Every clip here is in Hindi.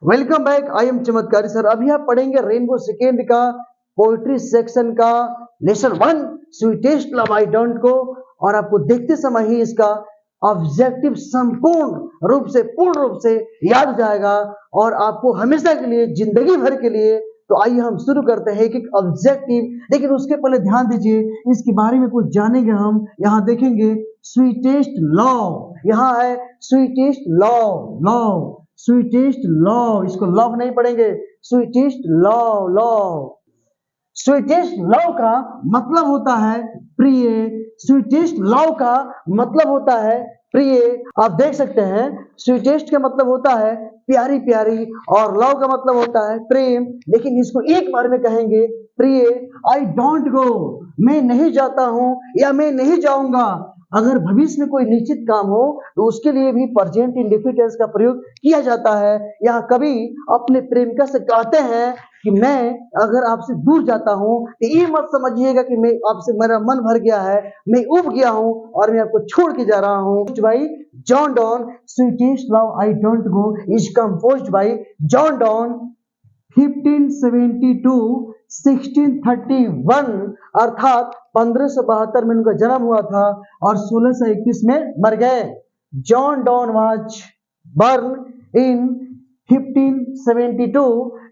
Welcome back. आई एम चमत्कारी सर। अभी आप पढ़ेंगे रेनबो सेकेंड का पोइट्री सेक्शन का lesson 1 sweetest love I don't को, और आपको देखते समय ही इसका ऑब्जेक्टिव संपूर्ण रूप से पूर्ण रूप से याद हो जाएगा और आपको हमेशा के लिए जिंदगी भर के लिए। तो आइए हम शुरू करते हैं एक ऑब्जेक्टिव, लेकिन उसके पहले ध्यान दीजिए इसके बारे में कुछ जानेंगे। हम यहाँ देखेंगे स्वीटेस्ट लव, यहाँ है sweetest love, love sweetest love, इसको लव नहीं पढ़ेंगे, sweetest love, love. Sweetest love का मतलब होता है प्रिय, स्वीटेस्ट लव का मतलब होता है प्रिय। आप देख सकते हैं स्वीटेस्ट का मतलब होता है प्यारी प्यारी और लव का मतलब होता है प्रेम, लेकिन इसको एक बार में कहेंगे प्रिय। आई डोंट गो, मैं नहीं जाता हूं या मैं नहीं जाऊंगा। अगर भविष्य में कोई निश्चित काम हो तो उसके लिए भी प्रेजेंट इंडेफिनिट टेंस का प्रयोग किया जाता है। यहाँ कवि अपने प्रेमिका से कहते हैं कि मैं अगर आपसे दूर जाता हूं तो ये मत समझिएगा कि मैं आपसे मेरा मन भर गया है, मैं उब गया हूं और मैं आपको छोड़ के जा रहा हूं। भाई John Donne, sweetest love I don't go is composed bye John Donne 1572 1631, अर्थात 1572 में उनका जन्म हुआ था और 1621 में मर गए। John Donne was born in 1572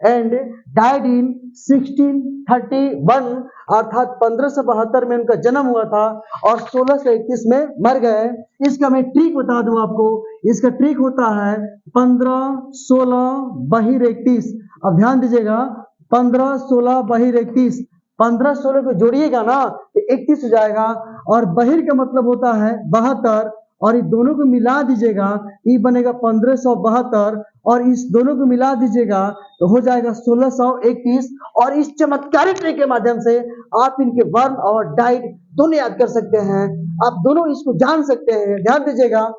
and died in 1631, अर्थात 1572 में उनका जन्म हुआ था और 1621 में मर गए। इसका मैं ट्रिक बता दूं आपको, इसका ट्रिक होता है 15 16 बहिर 31। अब ध्यान दीजिएगा 15 16 बहिर 31, 15 16 को जोड़िएगा ना तो 31 हो जाएगा, और बहिर का मतलब होता है 72, और इस दोनों को मिला दीजिएगा ये बनेगा 1572, और इस दोनों को मिला दीजिएगा तो हो जाएगा 1631। और इस चमत्कारी ट्रिक के माध्यम से आप इनके बर्न और डाइट दोनों याद कर सकते हैं, आप दोनों इसको जान सकते हैं। ध्यान दीजिएगा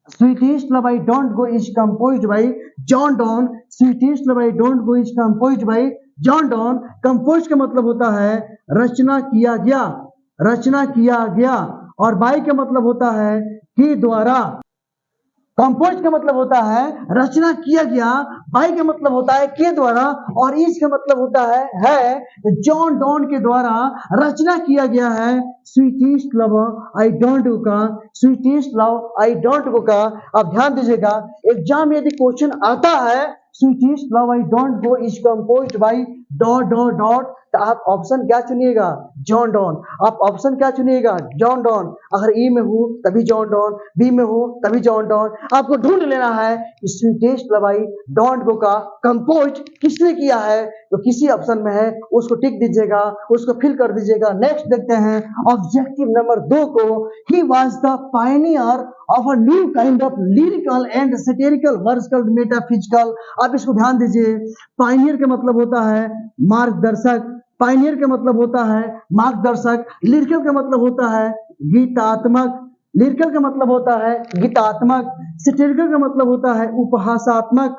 sweetest love I don't go is composed bye John Donne, sweetest love I don't go is composed bye John Donne. Compose का मतलब होता है रचना किया गया, रचना किया गया, और बाय का मतलब होता है के द्वारा। कंपोज का मतलब होता है रचना किया गया, बाय का मतलब होता है के द्वारा, और इस का मतलब होता है जॉन डॉन के द्वारा रचना किया गया है sweetest love I don't go का, sweetest love I don't go का। अब ध्यान दीजिएगा एग्जाम में यदि क्वेश्चन आता है sweetest love I don't go is composed by dot dot dot, तो आप ऑप्शन क्या चुनिएगा? John Donne. आप ऑप्शन क्या चुनिएगा? John don. अगर ई में हो तभी जॉन डॉन, बी में हो तभी जॉन डॉन। आपको ढूंढ लेना है कि sweetest love I don't go का कंपोज किसने किया है, तो किसी ऑप्शन में है उसको टिक दीजिएगा, उसको फिल कर दीजिएगा। नेक्स्ट देखते हैं ऑब्जेक्टिव नंबर 2 को। He was the pioneer of a new kind of lyrical and satirical verse called metaphysical. आप इसको ध्यान दीजिए, पायनियर का मतलब होता है मार्गदर्शक, पायनियर का मतलब होता है मार्गदर्शक, लिरिकल का मतलब होता है गीतात्मक, लिरिकल का मतलब होता है गीतात्मक, सैटिरिकल का मतलब होता है उपहासात्मक,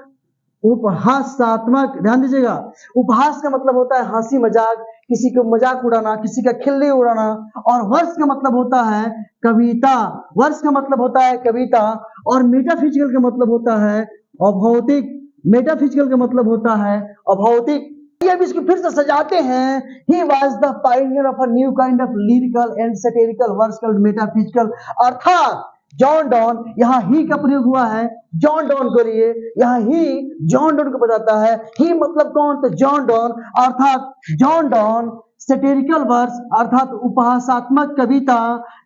उपहासात्मक। ध्यान दीजिएगा उपहास का मतलब होता है हंसी मजाक, किसी को मजाक उड़ाना, किसी का खिल्ली उड़ाना, और वर्ष का मतलब होता है कविता, वर्ष का मतलब होता है कविता, और मेटाफिजिकल का मतलब होता है अभौतिक, मेटाफिजिकल का मतलब होता है अभौतिक। अब इसको फिर से सजाते हैं। He was the pioneer of a new kind of lyrical and satirical works called metaphysical, अर्थात जॉन डॉन, यहाँ ही का प्रयोग हुआ है जॉन डॉन के लिए, यहाँ ही जॉन डॉन को बताता है। ही मतलब कौन? तो जॉन डॉन, अर्थात जॉन डॉन सैटिरिकल वर्स अर्थात उपहासात्मक कविता,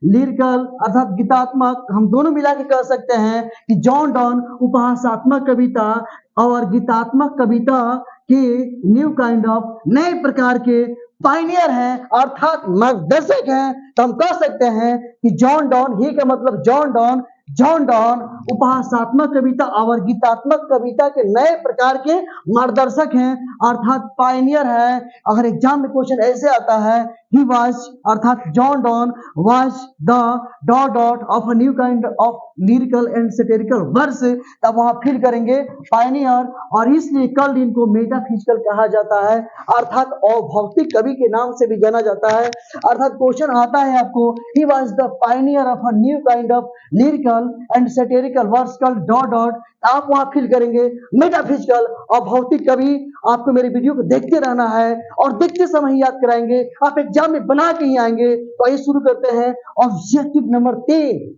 लिरिकल अर्थात गीतात्मक, हम दोनों मिला के कह सकते हैं कि जॉन डॉन उपहासात्मक कविता और गीतात्मक कविता के न्यू काइंड ऑफ नए प्रकार के पायनियर हैं अर्थात मार्गदर्शक हैं। तो हम कह सकते हैं कि जॉन डॉन, ही का मतलब जॉन डॉन, जॉन डॉन उपहासात्मक कविता और गीतात्मक कविता के नए प्रकार के मार्गदर्शक हैं अर्थात पायनियर है। अगर एग्जाम में क्वेश्चन ऐसे आता है ही वाज अर्थात John Donne was the dot dot of a new kind of lyrical and satirical verse, तब वहां फिर करेंगे पायनियर, और इसलिए कल इनको मेटाफिजिकल कहा जाता है अर्थात अभौतिक कवि के नाम से भी जाना जाता है। अर्थात क्वेश्चन आता है आपको he was the pioneer of a new kind of lyrical and satirical physical, vertical, dot dot, आप वहां फिल करेंगे मेटाफिजिकल। और भौतिक कभी आपको मेरे वीडियो को देखते रहना है और देखते समय ही याद कराएंगे, आप एग्जाम में बना के ही आएंगे। तो आइए शुरू करते हैं ऑब्जेक्टिव नंबर 3।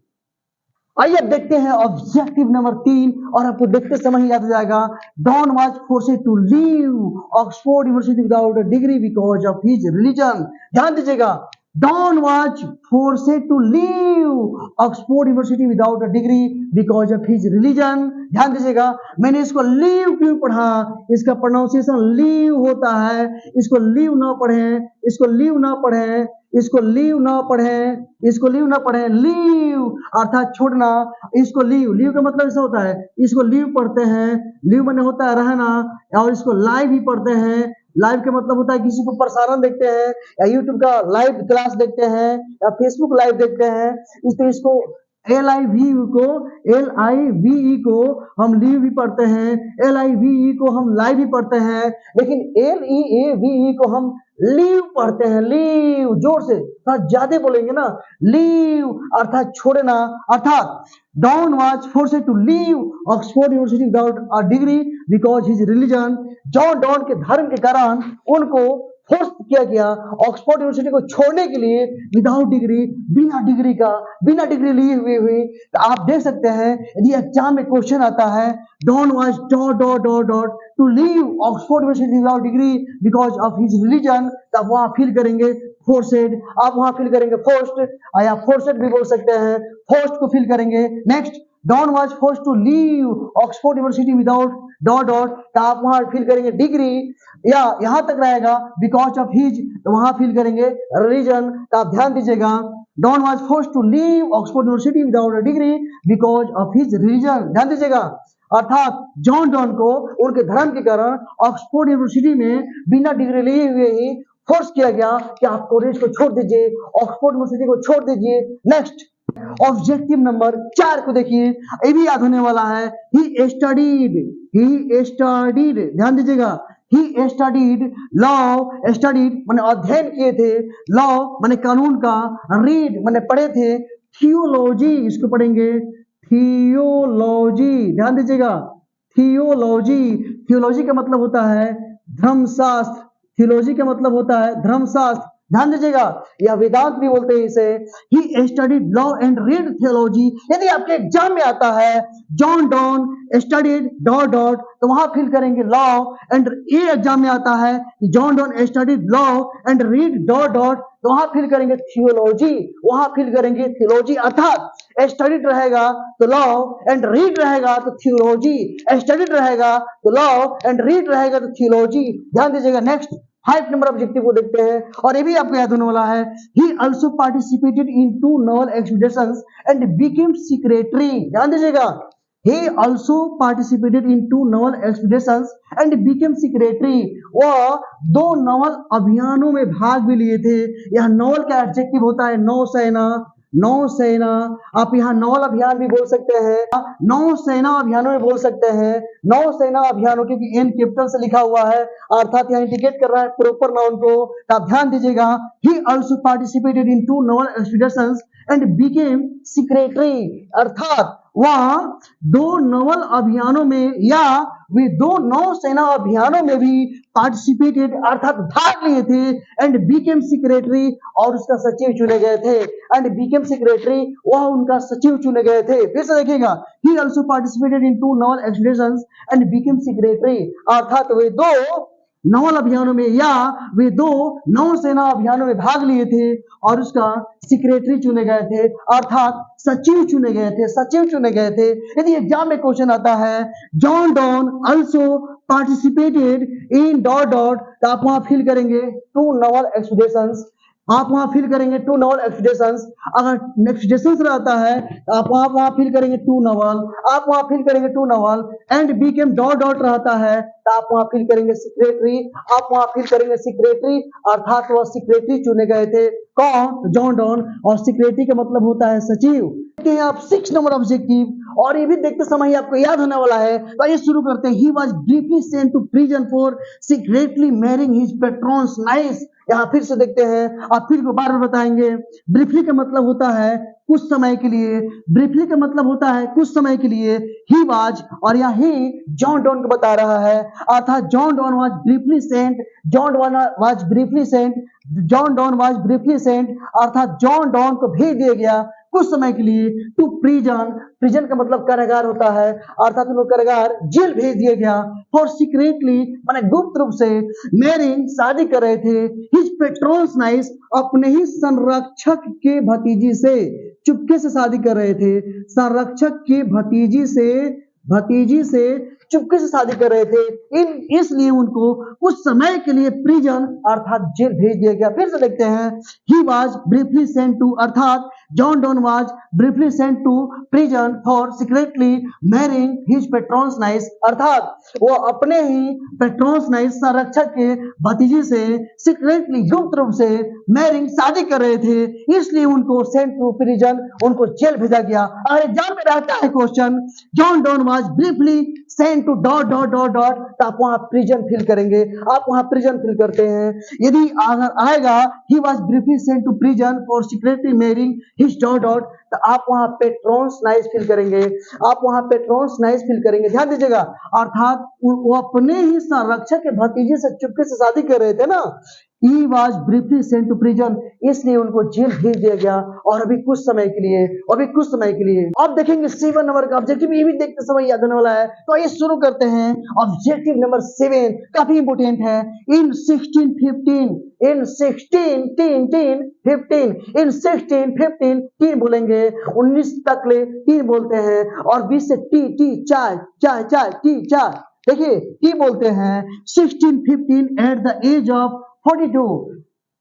आइए अब देखते हैं ऑब्जेक्टिव नंबर 3 और आपको देखते समय ही याद हो जाएगा। Donne was forced to leave Oxford university without a degree because of his religion. ध्यान दीजिएगा, Donne was forced to leave Oxford university without a degree because of his religion. ध्यान दीजिएगा, मैंने इसको लीव क्यों पढ़ा, इसका प्रोनाउंसिएशन लीव होता है। इसको लीव ना पढ़ें, इसको लीव ना पढ़ें, इसको लीव ना पढ़ें, इसको लीव ना पढ़ें, लीव अर्थात छोड़ना। इसको लीव, लीव का मतलब ऐसा होता है, इसको लीव पढ़ते हैं, लीव माने होता है रहना। और इसको लाइव ही पढ़ते हैं, लाइव का मतलब होता है किसी को प्रसारण देखते हैं या यूट्यूब का लाइव क्लास देखते हैं या फेसबुक लाइव देखते हैं। इसको LIVE को हम लीव भी पढ़ते हैं, LIVE को हम लाइव भी पढ़ते हैं, लेकिन LEAVE को हम लीव पढ़ते हैं। लीव, जोर से थोड़ा ज्यादा बोलेंगे ना, लीव अर्थात छोड़ना। अर्थात Donne was forced to leave Oxford university without a degree because his religion. John Donne के धर्म के कारण उनको फोर्स किया गया ऑक्सफोर्ड यूनिवर्सिटी को छोड़ने के लिए, विदाउट डिग्री, बिना डिग्री का, बिना डिग्री लिए हुए। तो आप देख सकते हैं यदि एग्जाम में क्वेश्चन आता है Donne was dot dot dot dot to leave Oxford university without degree because of his religion, तब वहां फिल करेंगे फोर्सेड। आप वहां फिल करेंगे फोर्स्ड, या फोर्सेड भी बोल सकते हैं, फोर्स्ड को फिल करेंगे। Next, Donne was forced to leave Oxford university without dot dot, तो आप वहां फिल करेंगे डिग्री, या यहां तक रहेगा बिकॉज ऑफ हिज, तो वहां फिल करेंगे रिलीजन। तो आप ध्यान दीजिएगा, Donne was forced to leave Oxford university without a degree because of his religion. ध्यान दीजिएगा, अर्थात जॉन डॉन को उनके धर्म के कारण ऑक्सफोर्ड यूनिवर्सिटी में बिना डिग्री लिए हुए ही फोर्स किया गया कि आप कॉलेज को छोड़ दीजिए, ऑक्सफोर्ड यूनिवर्सिटी को छोड़ दीजिए। नेक्स्ट, ऑब्जेक्टिव नंबर 4 को देखिए, ये भी याद होने वाला है। ही स्टडीड, ध्यान दीजिएगा, ही स्टडीड लॉ, स्टडीड माने अध्ययन किए थे, लॉ माने कानून का, रीड माने पढ़े थे, थियोलॉजी इसको पढ़ेंगे थियोलॉजी। ध्यान दीजिएगा, थियोलॉजी, थियोलॉजी का मतलब होता है धर्मशास्त्र, थियोलॉजी का मतलब होता है धर्मशास्त्र। ध्यान दीजिएगा, या वेदांत भी बोलते हैं इसे। He studied law and read theology. यदि आपके एग्जाम में आता है John Donne studied dot dot, तो वहां फिल करेंगे लॉ एंड, ये एग्जाम में आता है John Donne studied law and read dot dot, तो वहां फिल करेंगे थियोलॉजी, वहां फिल करेंगे थियोलॉजी। अर्थात स्टडीड रहेगा तो लॉ एंड रीड रहेगा तो थियोलॉजी, स्टडीड रहेगा तो लॉ एंड रीड रहेगा तो थियोलॉजी। ध्यान दीजिएगा। नेक्स्ट, 5 नंबर ऑब्जेक्टिव को देखते हैं और ये भी आपको याद होने वाला है। ही also participated in 2 novel expeditions and became secretary. ध्यान दीजिएगा, he also participated in 2 naval expeditions and became secretary। वह 2 नवल अभियानों में भाग भी लिए थे। यह नवल का एडजेक्टिव होता है नौसेना, नौसेना। आप यहाँ नवल अभियान भी बोल सकते हैं, नौसेना अभियानों में बोल सकते हैं, नौसेना अभियानों, क्योंकि एन कैपिटल से लिखा हुआ है, अर्थात यहाँ इंडिकेट कर रहा है प्रॉपर नाउन को। तो आप ध्यान दीजिएगा, he also participated in 2 naval expeditions and became secretary। अर्थात वह 2 नवल अभियानों में या वे 2 नौसेना अभियानों में भी पार्टिसिपेटेड अर्थात भाग लिए थे, एंड बीकेम सेक्रेटरी, और उसका सचिव चुने गए थे। एंड बीकेम सेक्रेटरी, वह उनका सचिव चुने गए थे। फिर से देखिएगा, ही also participated in 2 Naval expeditions and Beckham secretary, अर्थात वे 2 नवल अभियानों में या वे 2 नौसेना अभियानों में भाग लिए थे और उसका सेक्रेटरी चुने गए थे, अर्थात सचिव चुने गए थे, सचिव चुने गए थे। यदि एग्जाम में क्वेश्चन आता है John Donne also participated in dot dot, तो आप वहां फिल करेंगे 2 नवल एक्सपीडिशंस, आप वहां फिल करेंगे 2 नवल एक्सपीडिशंस। अगर एक्सपीडिशंस रहता है तो आप वहां फिल करेंगे 2 नवल, आप वहां फिल करेंगे 2 Naval. And Beckham dot dot रहता है तो आप वहां फिल करेंगे सेक्रेटरी, आप वहां फिल करेंगे सेक्रेटरी, अर्थात वह सेक्रेटरी चुने गए थे। कौन? John Donne. और सेक्रेटरी का मतलब होता है सचिव। देखते हैं आप 6 नंबर ऑब्जेक्टिव, और ये भी देखते समय ही आपको याद होने वाला है। तो आइए शुरू करते हैं। He was briefly sent to prison for secretly marrying his patron's nice. यहाँ फिर से देखते हैं, आप फिर को बार बार बताएंगे। ब्रीफली का मतलब होता है कुछ समय के लिए, ब्रीफली का मतलब होता है कुछ समय के लिए। ही वाज, और यहाँ ही जॉन डॉन को बता रहा है, अर्थात John Donne was briefly sent, John Donne was briefly sent, John Donne was briefly sent, अर्थात जॉन डॉन को भेज दिया गया कुछ समय के लिए टू प्रिजन। प्रिजन का मतलब कारागार होता है, अर्थात उनको कारागार जेल भेज दिया गया फॉर सीक्रेटली, माने गुप्त रूप से, मैरिंग शादी कर रहे थे, हिज पेट्रोन्स नाइस, अपने ही संरक्षक के भतीजी से चुपके से शादी कर रहे थे, संरक्षक की भतीजी से चुपके से शादी कर रहे थे। इसलिए उनको कुछ समय के लिए प्रिजन अर्थात जेल भेज दिया गया। फिर से देखते हैं, he was briefly sent to, अर्थात John Donne was briefly sent to prison for secretly marrying his patron's nice, अर्थात वो अपने ही पेट्रॉन्स नाइस संरक्षक के भतीजी से सीक्रेटली गुप्त रूप से मैरिंग शादी कर रहे थे, इसलिए उनको सेंट टू प्रिजन, उनको जेल भेजा गया। और एग्जाम में रहता है question, John Donne was briefly sent to dot dot dot dot, तो आप वहां प्रिजन फिल करेंगे, आप वहां प्रिजन फिल करते हैं। यदि अगर आएगा he was briefly sent to prison for secretly marrying his dot dot, तो आप वहां पेट्रॉन्स नाइस फिल करेंगे, आप वहां पेट्रॉन्स नाइस फिल करेंगे। ध्यान दीजिएगा, अर्थात वो अपने ही संरक्षक के भतीजे से चुपके से शादी कर रहे थे ना। He was briefly sent to prison, इसलिए उनको जेल भेज दिया गया, और अभी कुछ समय के लिए। अब देखेंगे 7 नंबर का ऑब्जेक्टिव, ये भी देखते समय याद आने वाला है। तो आइए शुरू करते हैं। ऑब्जेक्टिव नंबर 7 काफी इंपोर्टेंट है। इन 1615 तीन बोलेंगे, 19 तक ले तीन बोलते हैं, और 20 से टी चाय। देखिए टी बोलते हैं। 1615 at the age of 42,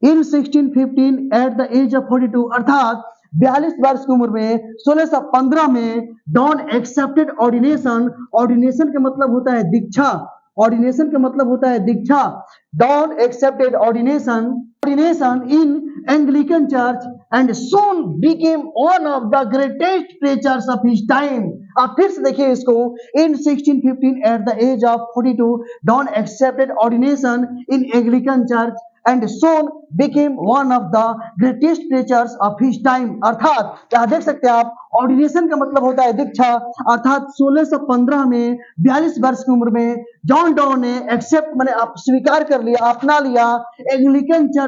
in 1615 at the age of 42, अर्थात 42 वर्ष की उम्र में 1615 में डॉन एक्सेप्टेड ऑर्डिनेशन। ऑर्डिनेशन का मतलब होता है दीक्षा, ऑर्डिनेशन का मतलब होता है दीक्षा। Donne accepted ordination in Anglican Church and soon became one of the greatest preachers of his time. आप फिर से देखिए इसको, in 1615 at the age of 42 Don accepted ordination in Anglican Church and soon became one of the greatest preachers of his time. अर्थात यहाँ देख सकते हैं आप, ऑर्डिनेशन का मतलब होता है दीक्षा, अर्थात 1615 में 42 वर्ष की उम्र में जॉन डॉ ने एक्सेप्ट, मैंने आप स्वीकार कर लिया, अपना लिया एंग्लिकन चर्च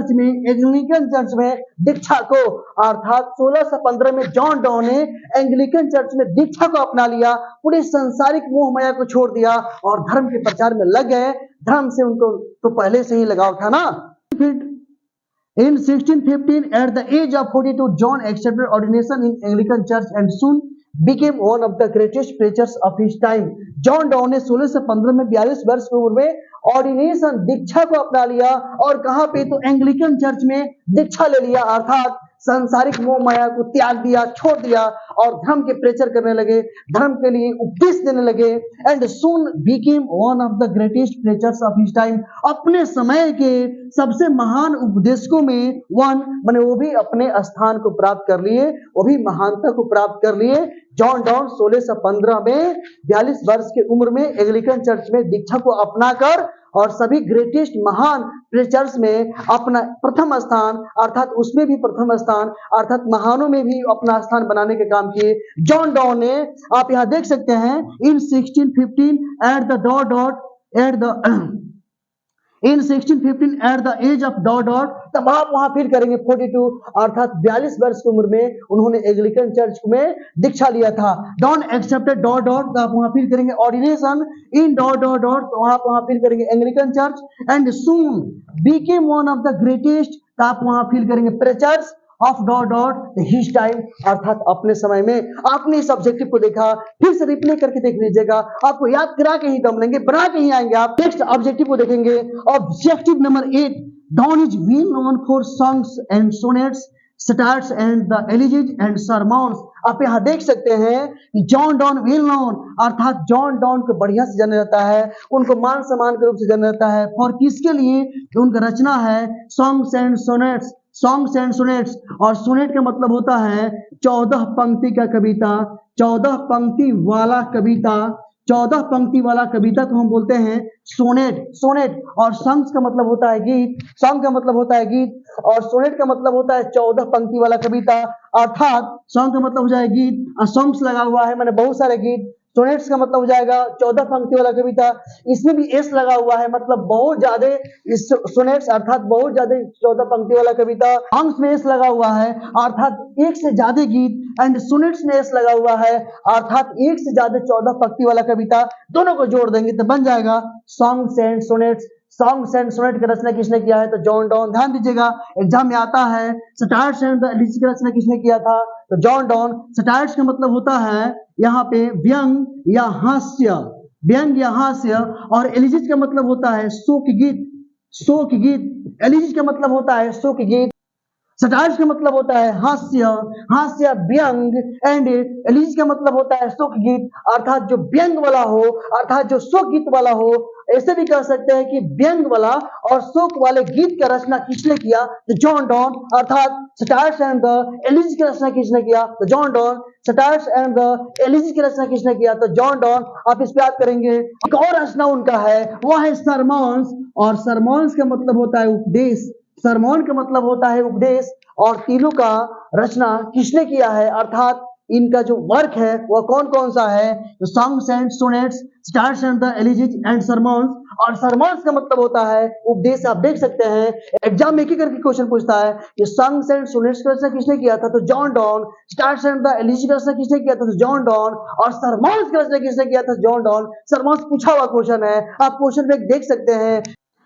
में दीक्षा को। अर्थात 1615 में जॉन डॉ ने एंग्लिकन चर्च में दीक्षा को अपना लिया, पूरे संसारिक मोह माया को छोड़ दिया और धर्म के प्रचार में लग गए। धर्म से उनको तो पहले से ही लगाव था ना। In 1615, at the age of 42, John accepted ordination in Anglican Church and soon became one of the greatest preachers of his time. John डॉ ने 1615 में 42 वर्ष की उम्र में ऑर्डिनेशन दीक्षा को अपना लिया, और कहां पे, तो एंग्लिकन चर्च में दीक्षा ले लिया, अर्थात सांसारिक मोह माया को त्याग दिया, छोड़ दिया, और धर्म के प्रचार करने लगे, धर्म के लिए उपदेश देने लगे। And soon Beckham one of the greatest preachers of his time, अपने समय के सबसे महान उपदेशकों में वन, माने वो भी अपने स्थान को प्राप्त कर लिए, वो भी महानता को प्राप्त कर लिए। जॉन डॉन 1615 में 42 वर्ष की उम्र में एंग्लिकन चर्च में दीक्षा को अपनाकर और सभी ग्रेटेस्ट महान प्रीचर्स में अपना प्रथम स्थान, अर्थात उसमें भी प्रथम स्थान, अर्थात महानों में भी अपना स्थान बनाने के काम किए जॉन डॉ ने। आप यहां देख सकते हैं, in 1615 at the dot dot at the in 1615 at the age of dot dot, तब आप वहां फिर करेंगे 42, अर्थात 42 वर्ष की उम्र में उन्होंने एंग्लिकन चर्च में दीक्षा लिया था। डॉन एक्सेप्टेड डॉट डॉट, तो आप वहां फिर करेंगे ordination in dot dot dot, तो आप वहां फिर करेंगे Anglican church and soon Beckham one of the greatest, तो आप वहां फिर करेंगे preachers of dot dot his time, अर्थात अपने समय में। आपने इस ऑब्जेक्टिव को देखा, फिर से रिप्ले करके देख लीजिएगा, आपको याद करा के ही दम लेंगे, बना के ही आएंगे आप। नेक्स्ट ऑब्जेक्टिव को देखेंगे, objective number 8, Donne is well known for songs and sonnets, stars and the elegies and sermons. आप यहाँ देख सकते हैं कि जॉन डॉन वेल नोन, अर्थात जॉन डॉन को बढ़िया से जाना जाता है, उनको मान सम्मान के रूप से जाना जाता है। फॉर किसके लिए? उनका रचना है songs and sonnets, songs and sonnets. और सोनेट का मतलब होता है 14 पंक्ति का कविता, 14 पंक्ति वाला कविता, 14 पंक्ति वाला कविता को हम बोलते हैं सोनेट। सोनेट और सॉन्ग्स का मतलब होता है गीत, सॉन्ग का मतलब होता है गीत, और सोनेट का मतलब होता है 14 पंक्ति वाला कविता, अर्थात सॉन्ग का मतलब हो जाए गीत और सॉन्ग्स लगा हुआ है मैंने बहुत सारे गीत। सोनेट्स का मतलब हो जाएगा 14 पंक्ति वाला कविता, इसमें भी एस लगा हुआ है, मतलब बहुत ज्यादा इस सोनेट्स अर्थात बहुत ज्यादा 14 पंक्ति वाला कविता। सॉन्ग्स में एस लगा हुआ है अर्थात एक से ज्यादा गीत, एंड सोनेट्स में एस लगा हुआ है अर्थात एक से ज्यादा 14 पंक्ति वाला कविता। दोनों को जोड़ देंगे तो बन जाएगा songs and sonnets. Songs and sonnet की रचना किसने किया है? तो जॉन डॉन। ध्यान दीजिएगा एग्जाम में आता है सटायर्स एंड द एलिजीज की रचना किसने किया था? तो जॉन डॉन। सटायर्स का मतलब होता है यहाँ पे व्यंग या हास्य, व्यंग या हास्य, और एलिजीज का मतलब होता है शोक गीत, शोक गीत। एलिजीज का मतलब होता है शोक गीत, सटायर्स का मतलब होता है हास्य, हास्य व्यंग, एंड एलिजीज का मतलब होता है शोक गीत अर्थात जो व्यंग वाला हो, अर्थात जो शोक गीत वाला हो। ऐसे भी कह सकते हैं कि व्यंग वाला और शोक वाले गीत का रचना किसने किया? तो जॉन डॉन। अर्थात सटायर्स एंड द एलिजीज की रचना किसने किया? तो John Donne. Satires and the elegies की रचना किसने किया? तो जॉन डॉन। आप इस पे याद करेंगे। एक और रचना उनका है वो है सरमॉन्स, और सरमॉन्स का मतलब होता है उपदेश, सरमॉन का मतलब होता है उपदेश, और तीनों का रचना किसने किया है? अर्थात इनका जो वर्क है वह कौन कौन सा है? तो songs and sonnets, stars and the elegies and sermons. और सरमॉन्स का मतलब होता है उपदेश। आप देख सकते हैं एग्जाम में एक ही करके क्वेश्चन पूछता है कि सॉन्ग्स एंड सोनेट्स का रचना किसने किया था? तो John Donne. Stars and the elegies का रचना किसने किया था? तो जॉन डॉन। और सरमॉन्स का रचना किसने किया था? John Donne. सरमॉन्स पूछा हुआ क्वेश्चन है, आप क्वेश्चन में देख सकते हैं।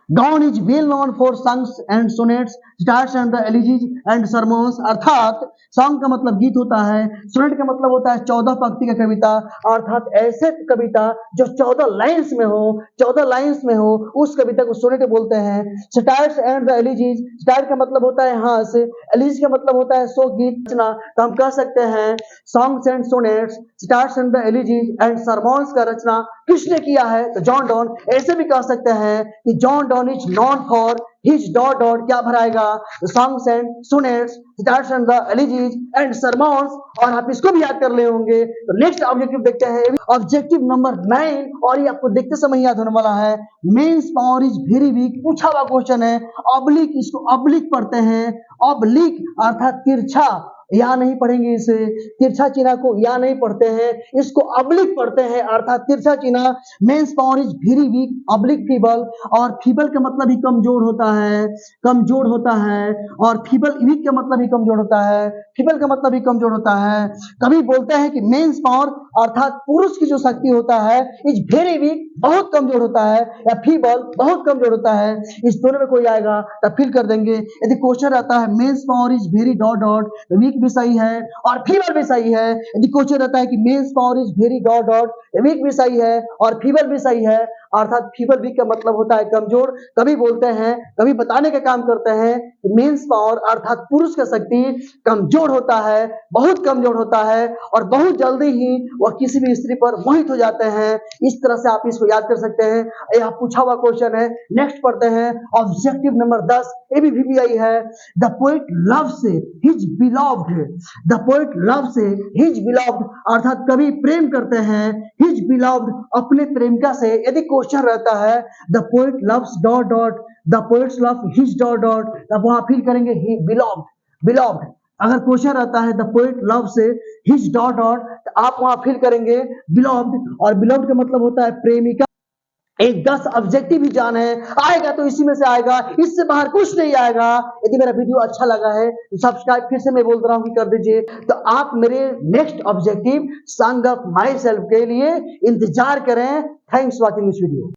Dawn is well known for songs and sonnets, stars and the elegies and sermons। अर्थात सॉन्ग का मतलब गीत होता है, सोनेट का मतलब होता है 14 पंक्ति का कविता, अर्थात ऐसे कविता जो 14 लाइंस में हो, 14 लाइंस में हो उस कविता को सोनेट बोलते हैं। Stars and the elegies, star का मतलब होता है हास्य, एलिजीज का मतलब होता है शोक गीत रचना। तो हम कह सकते हैं songs and sonnets, stars and the elegies and sermons का रचना किसने किया है? तो जॉन डॉन। ऐसे भी कह सकते हैं कि John Donne is known for his dot dot क्या भराएगा? Songs and sonnets, stars and the elegies and sermons. और आप इसको भी याद कर ले होंगे। तो नेक्स्ट ऑब्जेक्टिव देखते हैं, ऑब्जेक्टिव नंबर 9, और ये आपको देखते समय याद होने वाला है। Man's power is very weak. पूछा हुआ क्वेश्चन है, ऑब्लिक, इसको ऑब्लिक पढ़ते हैं, ऑब्लिक अर्थात तिरछा, या नहीं पढ़ेंगे इसे, तिरछा चिन्ह को या नहीं पढ़ते हैं, इसको ऑब्लिक पढ़ते हैं अर्थात तिरछा चिन्ह। Man's power is very weak, oblique feeble, और फीबल का मतलब ही कमजोर होता है, कमजोर होता है, और फीबल वीक का मतलब ही कमजोर होता है, फीबल का मतलब ही कमजोर होता है। कभी बोलते हैं कि मेंस पावर अर्थात पुरुष की जो शक्ति होता है इज वेरी वीक, बहुत कमजोर होता है, या फीबल बहुत कमजोर होता है। इस दोनों में कोई आएगा तब फिल कर देंगे। यदि क्वेश्चन रहता है man's power is very dot dot, weak भी सही है और फीबल भी सही है। यदि क्वेश्चन रहता है कि man's power is very dot dot, weak भी सही है और फीबल भी सही है, अर्थात फीबल वीक का मतलब होता है कमजोर। कभी बोलते हैं, कभी बताने का काम करते हैं कि मेंस पावर अर्थात पुरुष का शक्ति कमजोर होता है, बहुत कमजोर होता है, और बहुत जल्दी ही वह किसी भी स्त्री पर मोहित हो जाते हैं। इस तरह से आप इसको याद कर सकते हैं। यह पूछा हुआ क्वेश्चन है। नेक्स्ट पढ़ते हैं ऑब्जेक्टिव नंबर 10, ये भी VBI है। The poet loves his beloved, the poet loves his beloved, अर्थात कवि प्रेम करते हैं हिज बिलव्ड, अपने प्रेमिका से। यदि क्वेश्चन रहता है the poet loves dot dot, the poets love his dot dot, तब वहां फील करेंगे ही बिलव्ड, बिलव्ड। अगर क्वेश्चन रहता है द पोएट लव से हिज डॉट डॉट, तो आप वहां फील करेंगे बिलव्ड, और बिलव्ड का मतलब होता है प्रेमिका। एक 10 ऑब्जेक्टिव ही जान है, आएगा तो इसी में से आएगा, इससे बाहर कुछ नहीं आएगा। यदि मेरा वीडियो अच्छा लगा है तो सब्सक्राइब, फिर से मैं बोल रहा हूं कि कर दीजिए। तो आप मेरे next objective song of my self के लिए इंतजार करें। Thanks watching this video.